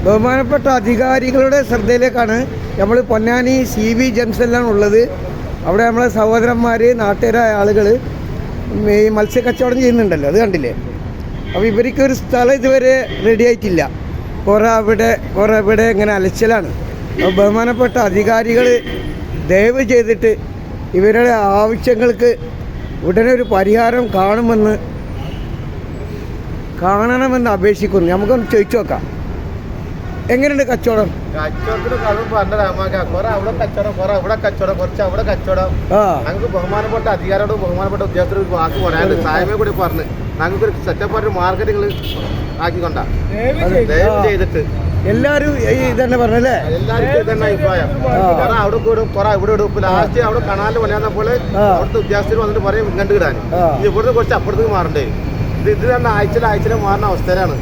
ബഹുമാനപ്പെട്ട അധികാരികളുടെ ശ്രദ്ധയിലേക്കാണ് നമ്മൾ പൊന്നാനി CV ജംഗ്ഷനിലാണ് ഉള്ളത്. അവിടെ നമ്മളെ സഹോദരന്മാർ നാട്ടുകാരായ ആളുകൾ ഈ മത്സ്യക്കച്ചവടം ചെയ്യുന്നുണ്ടല്ലോ, അത് കണ്ടില്ലേ. അപ്പോൾ ഇവർക്കൊരു സ്ഥലം ഇതുവരെ റെഡി ആയിട്ടില്ല. കുറേ ഇവിടെ ഇങ്ങനെ അലച്ചിലാണ്. അപ്പോൾ ബഹുമാനപ്പെട്ട അധികാരികൾ ദയവ് ചെയ്തിട്ട് ഇവരുടെ ആവശ്യങ്ങൾക്ക് ഉടനെ ഒരു പരിഹാരം കാണണമെന്ന് അപേക്ഷിക്കുന്നു. നമുക്കൊന്ന് ചോദിച്ചു നോക്കാം, എങ്ങനെയുണ്ട് കച്ചവടം? കച്ചവടത്തിന് കളവ് പറഞ്ഞ അവിടെ കച്ചവടം, ഇവിടെ കച്ചവടം, കുറച്ച് അവിടെ കച്ചവടം. ഞങ്ങൾക്ക് ബഹുമാനപ്പെട്ട അധികാരിയോട് ബഹുമാനപ്പെട്ട ഉദ്യോഗസ്ഥർക്ക് വാക്ക് പറയാണ്ട് സായമേ കൂടി പറഞ്ഞ് ഞങ്ങൾക്ക് ഒരു സെറ്റപ്പായിട്ട് മാർക്കറ്റിങ്ങൾ ആക്കിക്കൊണ്ടാ ദയവ് ചെയ്തിട്ട് എല്ലാവരും ഇതന്നെ പറഞ്ഞല്ലേ. എല്ലാവർക്കും ഇതന്നെ അഭിപ്രായം. കുറെ അവിടെ കൂടും, കുറെ ഇവിടെ ഇടും. ലാസ്റ്റ് അവിടെ കണാലിൽ വല്ലാത്ത പോലെ അവിടുത്തെ ഉദ്യോഗസ്ഥർ വന്നിട്ട് പറയും ഇങ്ങോട്ട് ഇടാൻ, ഇവിടുന്ന് കുറച്ച് അപ്പുറത്തേക്ക് മാറണ്ടേ. ഇത് തന്നെ ആഴ്ചയിൽ മാറുന്ന അവസ്ഥയിലാണ്.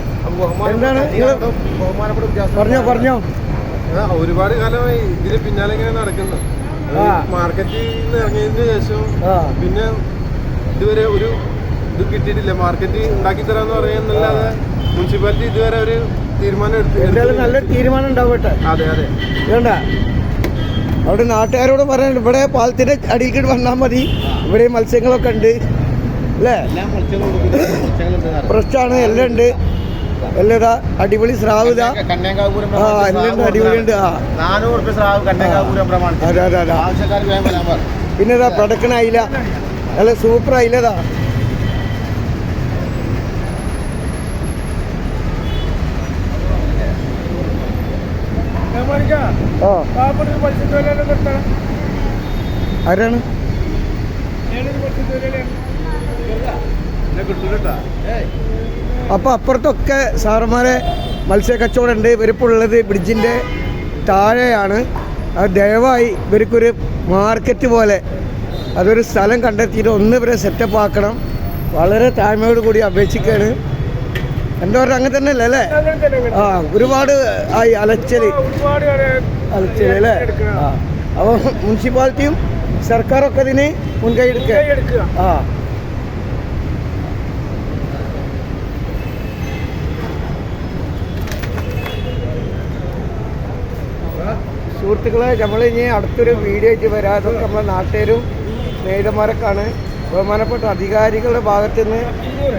പറഞ്ഞോ. ഒരുപാട് കാലമായി ഇതിന് പിന്നാലെ ഇങ്ങനെ നടക്കുന്നു. മാർക്കറ്റിൽ നിന്ന് ഇറങ്ങിയതിന് ശേഷം പിന്നെ ഇതുവരെ ഒരു ഇത് കിട്ടിയിട്ടില്ല. മാർക്കറ്റ് ഉണ്ടാക്കി തരാന്ന് പറയുന്നല്ലാതെ മുനിസിപ്പാലിറ്റി ഇതുവരെ ഒരു തീരുമാനം എടുത്തു. നല്ലൊരു തീരുമാനം ഉണ്ടാവട്ടെ. അതെ വേണ്ട, അവിടെ നാട്ടുകാരോട് പറയാനുണ്ട്, ഇവിടെ പാലത്തിന്റെ അടിയിൽ വന്നാൽ മതി, ഇവിടെ മത്സ്യങ്ങളൊക്കെ ഉണ്ട് അല്ലേ, ഫ്രഷാണ്, എല്ലാം ഉണ്ട്. എല്ലാം അടിപൊളി സ്രാവ്, എല്ലാം അടിപൊളി ഉണ്ട്. പിന്നെ പ്രൊഡക്ഷൻ അയില, നല്ല സൂപ്പർ അയിലതാ. ആരാണ്? അപ്പോൾ അപ്പുറത്തൊക്കെ സാറന്മാരെ മത്സ്യ കച്ചവടം ഉണ്ട്. ഇവരിപ്പോൾ ഉള്ളത് ബ്രിഡ്ജിൻ്റെ താഴെയാണ്. അത് ദയവായി ഇവർക്കൊരു മാർക്കറ്റ് പോലെ അതൊരു സ്ഥലം കണ്ടെത്തിയിട്ട് ഒന്ന് ഇവരെ സെറ്റപ്പ് ആക്കണം. വളരെ താഴ്മയോട് കൂടി അപേക്ഷിക്കുകയാണ്. എന്താ പറയുക, അങ്ങനെ തന്നെ അല്ലേ? ഒരുപാട് ആയി അലച്ചല് അല്ലേ? അപ്പോൾ മുനിസിപ്പാലിറ്റിയും സർക്കാരൊക്കെ ഇതിന് മുൻകൈ എടുക്കുക. സുഹൃത്തുക്കളെ, നമ്മൾ ഇനി അടുത്തൊരു വീഡിയോ ആയിട്ട് വരാം. അതൊക്കെ നമ്മളെ നാട്ടുകാരും സ്നേഹിതന്മാരൊക്കെയാണ്. ബഹുമാനപ്പെട്ട അധികാരികളുടെ ഭാഗത്തു നിന്ന്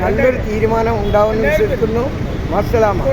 നല്ലൊരു തീരുമാനം ഉണ്ടാവുമെന്ന് വിശ്വസിക്കുന്നു. അസ്സലാമു.